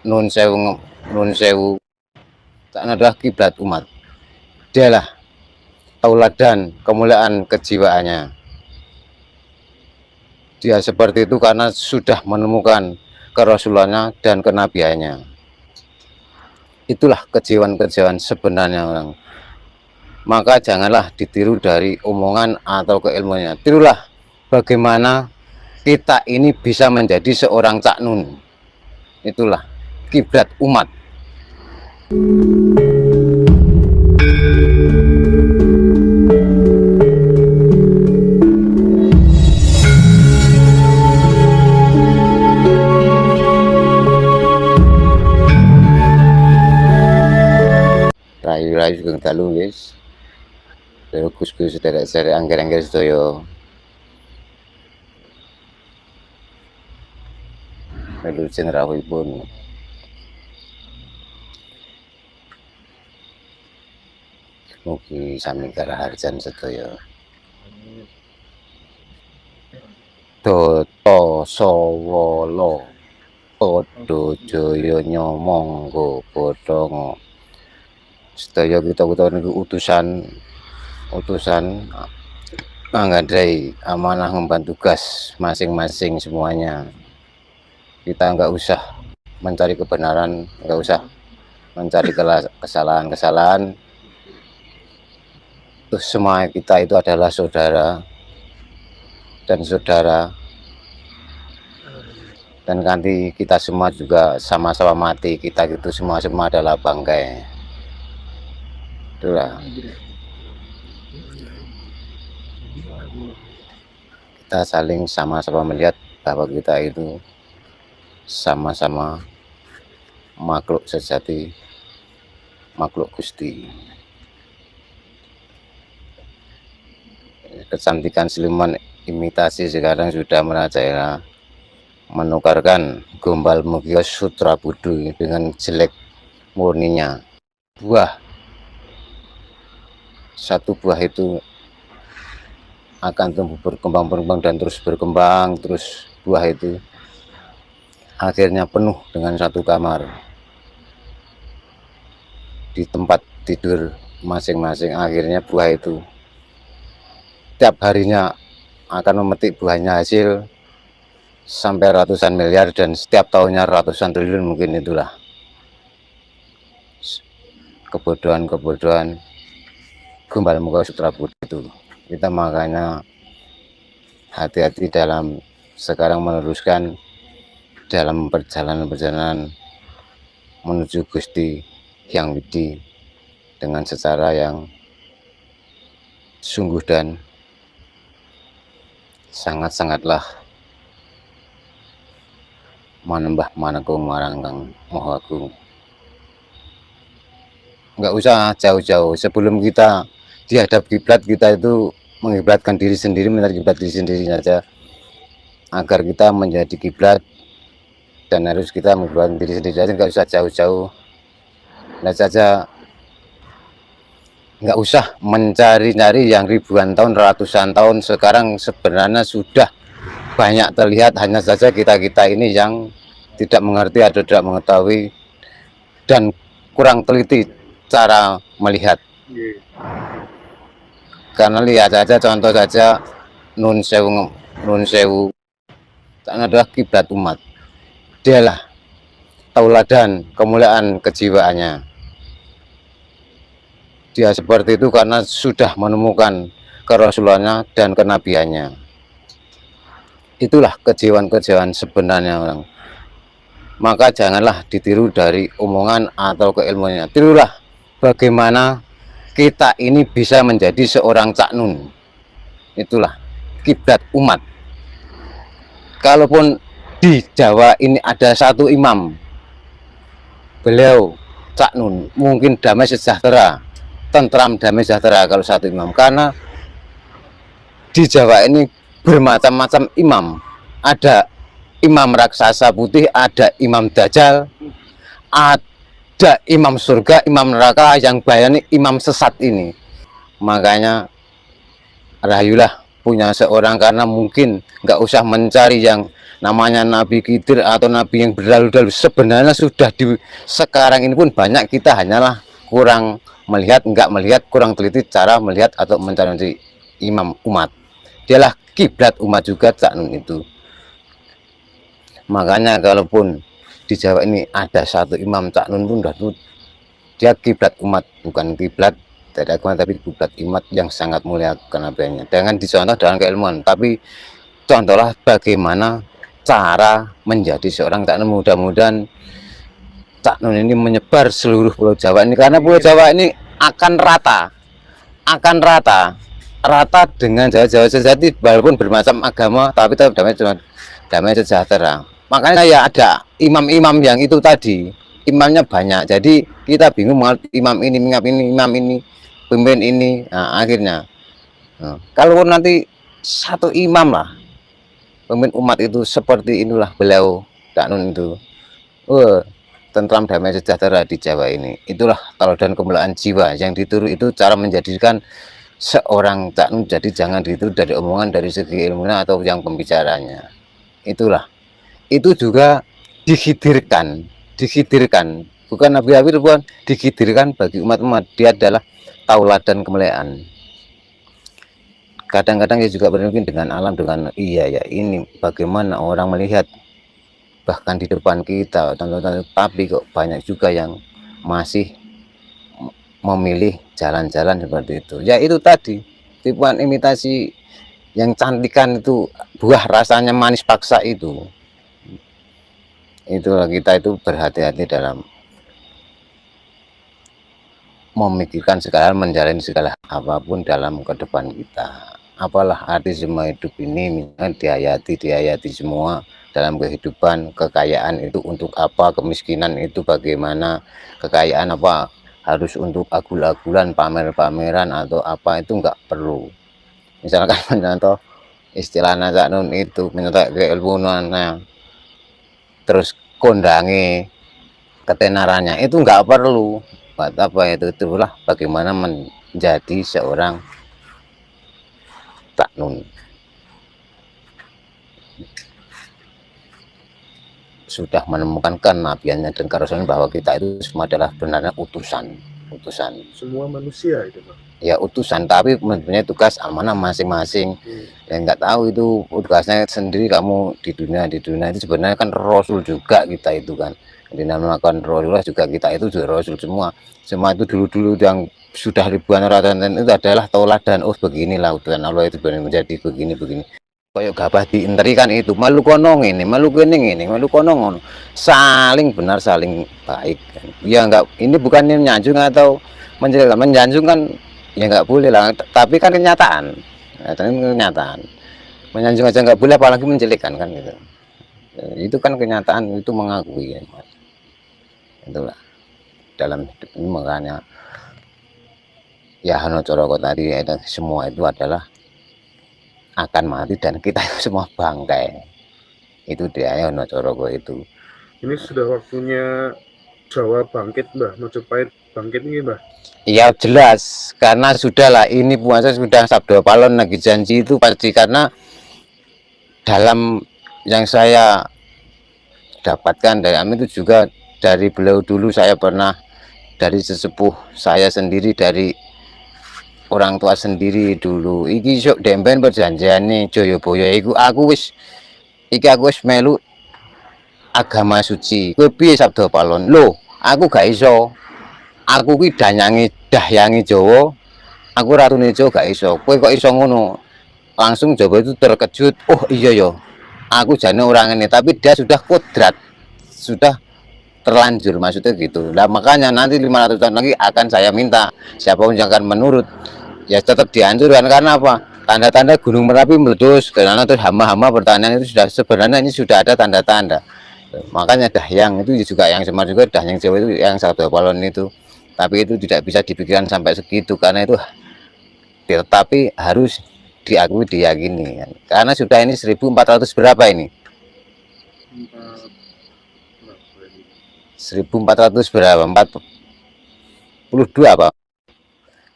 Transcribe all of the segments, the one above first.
nun sewu, nun sewu, adalah kiblat umat. Dialah tauladan kemuliaan kejiwaannya. Dia seperti itu karena sudah menemukan kerasulannya dan kenabiannya. Itulah kejiwaan-kejiwaan sebenarnya orang. Maka janganlah ditiru dari omongan atau keilmuannya. Tirulah bagaimana kita ini bisa menjadi seorang Cak Nun. Itulah kiblat umat. Rayu-rayu sugeng dalu guys. Gus-gus sederek-sederek angger-angger sedaya. Melu rawuhipun. Mugi sami karaharjan sedaya. Doto sawala padha jaya nyamangga godhong. Sedaya kita niku utusan manggadai amanah ngemban tugas masing-masing semuanya. Kita nggak usah mencari kebenaran, nggak usah mencari kesalahan-kesalahan. Terus semua kita itu adalah saudara dan saudara, dan nanti kita semua juga sama-sama mati. Kita itu semua adalah bangkai. Itulah. Kita saling sama-sama melihat bahwa kita itu sama-sama makhluk sejati, makhluk Gusti. Kecantikan siluman imitasi sekarang sudah merajalela, menukarkan gombal mugia sutra budu dengan jelek murninya. Satu buah itu akan tumbuh berkembang dan terus berkembang, terus buah itu akhirnya penuh dengan satu kamar di tempat tidur masing-masing. Akhirnya buah itu tiap harinya akan memetik buahnya hasil sampai ratusan miliar, dan setiap tahunnya ratusan triliun mungkin. Itulah kebodohan gombal muka sutra budu itu. Kita makanya hati-hati dalam sekarang meneruskan dalam perjalanan menuju Gusti yang widi dengan secara yang sungguh dan sangat-sangatlah manembah manekung marang Kang Maha Agung. Nggak usah jauh-jauh, sebelum kita dihadap kiblat, kita itu mengiblatkan diri sendiri, mencari kiblat diri sendiri saja, agar kita menjadi kiblat. Dan harus kita mengiblatkan diri sendiri saja, nggak usah jauh-jauh. Lihat saja, nggak usah mencari-cari yang ribuan tahun, ratusan tahun. Sekarang sebenarnya sudah banyak terlihat, hanya saja kita-kita ini yang tidak mengerti atau tidak mengetahui dan kurang teliti cara melihat. Karena lihat saja, contoh saja nun sewu adalah kiblat umat. Dialah tauladan kemuliaan kejiwaannya. Dia seperti itu karena sudah menemukan kerasulannya dan kenabiannya. Itulah kejiwaan-kejiwaan sebenarnya orang. Maka janganlah ditiru dari omongan atau keilmuannya. Tirulah bagaimana kita ini bisa menjadi seorang Cak Nun. Itulah kiblat umat. Kalaupun di Jawa ini ada satu imam, beliau Cak Nun, mungkin damai sejahtera, tentram damai sejahtera kalau satu imam. Karena di Jawa ini bermacam-macam imam. Ada imam raksasa putih, ada imam dajjal, ada imam surga, imam neraka, yang bayani imam sesat ini. Makanya rahayulah punya seorang, karena mungkin nggak usah mencari yang namanya Nabi Khidir atau Nabi yang berlalu-lalu sebenarnya sudah di sekarang ini pun banyak, kita hanyalah kurang melihat, enggak melihat, kurang teliti cara melihat atau mencari imam umat. Dialah kiblat umat juga Cak Nun itu. Makanya kalaupun di Jawa ini ada satu imam Cak Nun pun dia kiblat umat, bukan kiblat dari agama tapi kiblat umat yang sangat mulia kenabiannya. Jangan dicontoh dalam keilmuan, tapi contohlah bagaimana cara menjadi seorang Cak Nun. Mudah-mudahan Cak Nun ini menyebar seluruh Pulau Jawa ini, karena Pulau Jawa ini akan rata dengan Jawa sejati, walaupun bermacam agama tapi tetap damai sejahtera. Makanya ya ada imam-imam yang itu tadi, imamnya banyak, jadi kita bingung imam ini pemimpin ini. Nah, akhirnya kalau nanti satu imam lah pemimpin umat itu seperti inilah beliau Cak Nun itu, tentram damai sejahtera di Jawa ini. Itulah teladan kemuliaan jiwa yang ditiru, itu cara menjadikan seorang Cak Nun. Jadi jangan ditiru dari omongan, dari segi ilmunya atau yang pembicaranya. Itulah, itu juga dikhidirkan, bukan Nabi Hafir, bukan, dikhidirkan bagi umat-umat. Dia adalah tauladan kemuliaan. Kadang-kadang ya juga bermimpi dengan alam, dengan iya ya ini bagaimana orang melihat bahkan di depan kita, tapi kok banyak juga yang masih memilih jalan-jalan seperti itu. Ya itu tadi, tipuan imitasi yang cantikan itu, buah rasanya manis paksa itu. Itulah kita itu berhati-hati dalam memikirkan segala hal, menjalani segala apapun dalam ke depan kita. Apalah arti semua hidup ini, misalnya dihayati semua dalam kehidupan. Kekayaan itu untuk apa, kemiskinan itu bagaimana, kekayaan apa harus untuk agul-agulan, pamer-pameran atau apa, itu enggak perlu. Misalkan mencontoh istilah Cak Nun itu, mencontoh keilmuannya, terus kondangi ketenarannya, itu enggak perlu. Buat apa itu? Itulah bagaimana menjadi seorang Cak Nun. Sudah menemukan kenabiannya dan kerasulan, bahwa kita itu semua adalah benarnya utusan. Semua manusia itu, Pak. Ya utusan, tapi mempunyai tugas amanah masing-masing. Ya nggak tahu itu tugasnya sendiri. Kamu di dunia itu sebenarnya kan rasul juga kita itu kan. Dinamakan rasulullah juga, kita itu juga rasul semua. Semua itu dulu yang sudah ribuan ratusan itu adalah tauladan. Oh beginilah utusan Allah itu benar menjadi begini. Kayak gabah diinterikan itu, malu konong ini, malu kening ini, malu konong, saling benar, saling baik. Ya enggak, ini bukan menyanjung atau menjanjung kan, ya enggak boleh lah. Tapi kan kenyataan, menyanjung aja enggak boleh, apalagi menjelekkan kan gitu. Itu kan kenyataan, itu mengakui ya, Mas. Itulah dalam hidup ini. Makanya ya Hano Coroko tadi, semua itu adalah akan mati dan kita semua bangkai. Itu dia Hano Coroko itu. Ini sudah waktunya Jawa bangkit, Mbah. Majapahit bangkit ini, Mbah. Ya jelas, karena sudahlah ini puasa sudah Sabdo Palon lagi janji itu pasti, karena dalam yang saya dapatkan dari Amin itu juga dari beliau dulu, saya pernah dari sesepuh saya sendiri, dari orang tua sendiri dulu, iki sok demben perjanjian nih Joyoboyo iku, aku wis melu agama suci, kowe piye Sabdo Palon? Loh, aku gak iso, aku ki dahyangi Jawa, aku ratune Jawa gak iso, kowe kok iso ngono? Langsung Jawa itu terkejut, oh iya yo, aku jane orang ini, tapi dia sudah kodrat, sudah terlanjur, maksudnya gitu. Nah makanya nanti 500 tahun lagi akan saya minta siapapun yang akan menurut, ya tetap dihancurkan. Karena apa? Tanda-tanda Gunung Merapi meletus, karena terus hama-hama pertanian itu sudah, sebenarnya ini sudah ada tanda-tanda. Makanya dahyang itu juga, yang Semar juga dahyang Jawa itu, yang Sabdo Palon itu, tapi itu tidak bisa dipikirkan sampai segitu, karena itu tetapi harus diakui, diyakini, karena sudah ini 1400 berapa ini? 1400 berapa? 42 apa?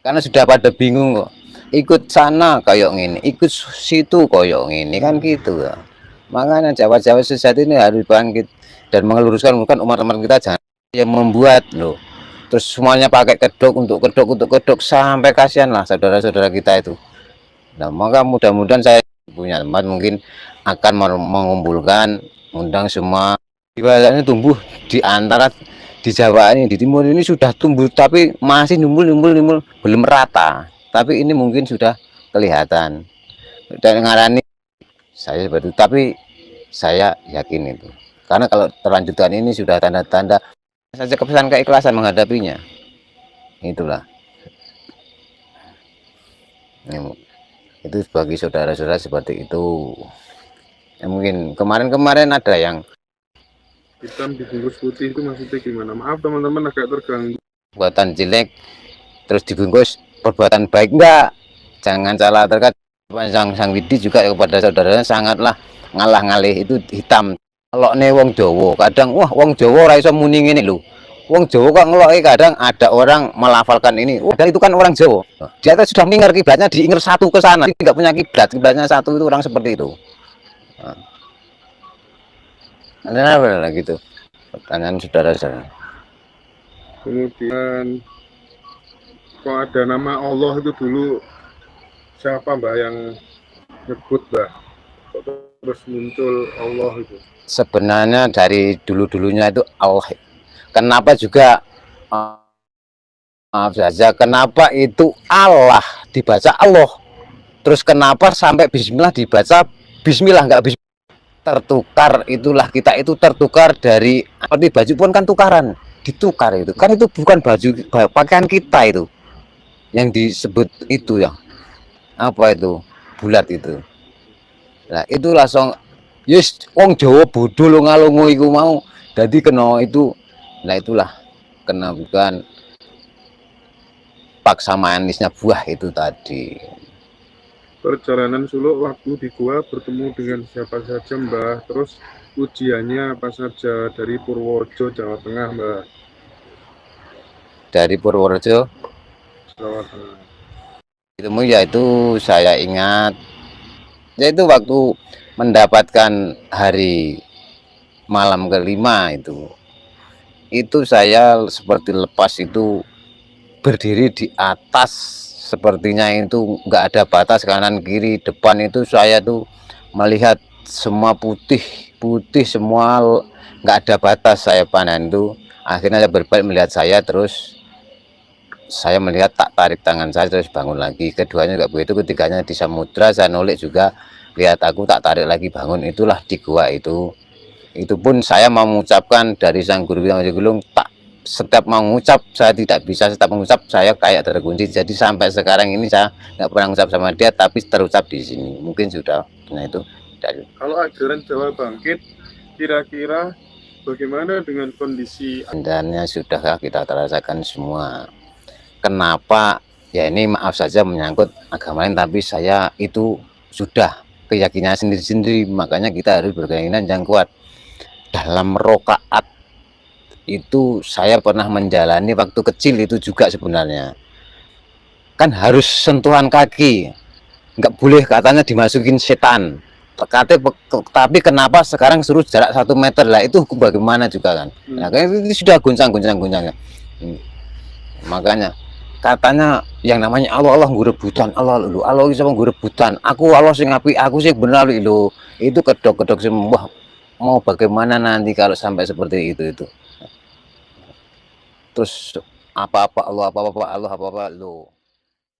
Karena sudah pada bingung kok. Ikut sana koyok ini, ikut situ koyok ini, kan gitu ya. Makanya Jawa-Jawa sesat ini harus bangkit dan mengeluruskan bukan umat-umat kita jangan yang membuat loh. Terus semuanya pakai kedok untuk kedok sampai kasihan lah saudara-saudara kita itu. Nah, maka mudah-mudahan saya punya tempat mungkin akan mengumpulkan undang semua ini tumbuh di antara di Jawa ini di timur ini sudah tumbuh tapi masih numbul belum rata. Tapi ini mungkin sudah kelihatan. Dan ngarani saya seperti itu, tapi saya yakin itu. Karena kalau terlanjutkan ini sudah tanda-tanda saja kepesan keikhlasan menghadapinya. Itulah. Itu bagi saudara-saudara seperti itu. Ya, mungkin kemarin-kemarin ada yang Hitam dibungkus putih itu maksudnya gimana? Maaf teman-teman agak terganggu. buatan jelek terus dibungkus perbuatan baik, enggak. Jangan salah terkait sang Widi juga kepada saudaranya sangatlah ngalah ngalih itu hitam. Kalau nih wong Jawa kadang wah wong Jawa ora iso muni ngene lho. Wong Jawa kok ngeloki kadang ada orang melafalkan ini. Padahal itu kan orang Jawa. Dia sudah mengingat kiblatnya diingat satu ke sana. Tidak punya kiblat, kiblatnya satu itu orang seperti itu. Nah, apa gitu. Pertanyaan saudara-saudara. Kemudian kok ada nama Allah itu dulu siapa Mbak yang nyebut Mbak? Kok terus muncul Allah itu? Sebenarnya dari dulu-dulunya itu Allah. Kenapa juga maaf saja, kenapa itu Allah dibaca Allah? Terus kenapa sampai Bismillah dibaca Bismillah enggak Bismillah? Tertukar itulah kita itu tertukar dari seperti baju pun kan tukaran, ditukar itu kan itu bukan baju pakaian kita itu yang disebut itu ya apa itu bulat itu. Nah itu langsung yes wong Jawa bodho ngalungu iku mau jadi kena itu. Nah itulah kena bukan paksa manisnya buah itu tadi. Perjalanan suluk waktu di gua bertemu dengan siapa saja Mbah, terus ujiannya apa saja dari Purworejo Jawa Tengah Mbah. Dari Purworejo Jawa Tengah. itu yaitu saya ingat yaitu waktu mendapatkan hari malam kelima itu saya seperti lepas itu berdiri di atas sepertinya itu nggak ada batas kanan kiri depan itu saya tuh melihat semua putih semua nggak ada batas saya panen itu akhirnya saya berbalik melihat saya terus saya melihat tak tarik tangan saya terus bangun lagi keduanya juga begitu ketiganya di samudra saya nulik juga lihat aku tak tarik lagi bangun itulah di gua itu pun saya mau mengucapkan dari sang guru yang Gulung tak setiap mau mengucap saya tidak bisa setiap mengucap saya kayak terkunci jadi sampai sekarang ini saya nggak pernah mengucap sama dia tapi terucap di sini mungkin sudah nah itu dari Kalau ajaran Jawa Bangkit kira-kira bagaimana dengan kondisi andanya sudah kita terasakan semua. Kenapa ya ini maaf saja menyangkut agama lain tapi saya itu sudah keyakinan sendiri-sendiri makanya kita harus berkeyakinan yang kuat dalam rokaat itu saya pernah menjalani waktu kecil itu juga sebenarnya kan harus sentuhan kaki nggak boleh katanya dimasukin setan tapi kenapa sekarang suruh jarak 1 meter lah itu bagaimana juga kan nah itu sudah goncang-goncang makanya katanya yang namanya Allah rebutan Allah bisa rebutan aku Allah sing api aku sih benar lo itu kedok-kedok semua mau bagaimana nanti kalau sampai seperti itu terus apa-apa Allah apa-apa lo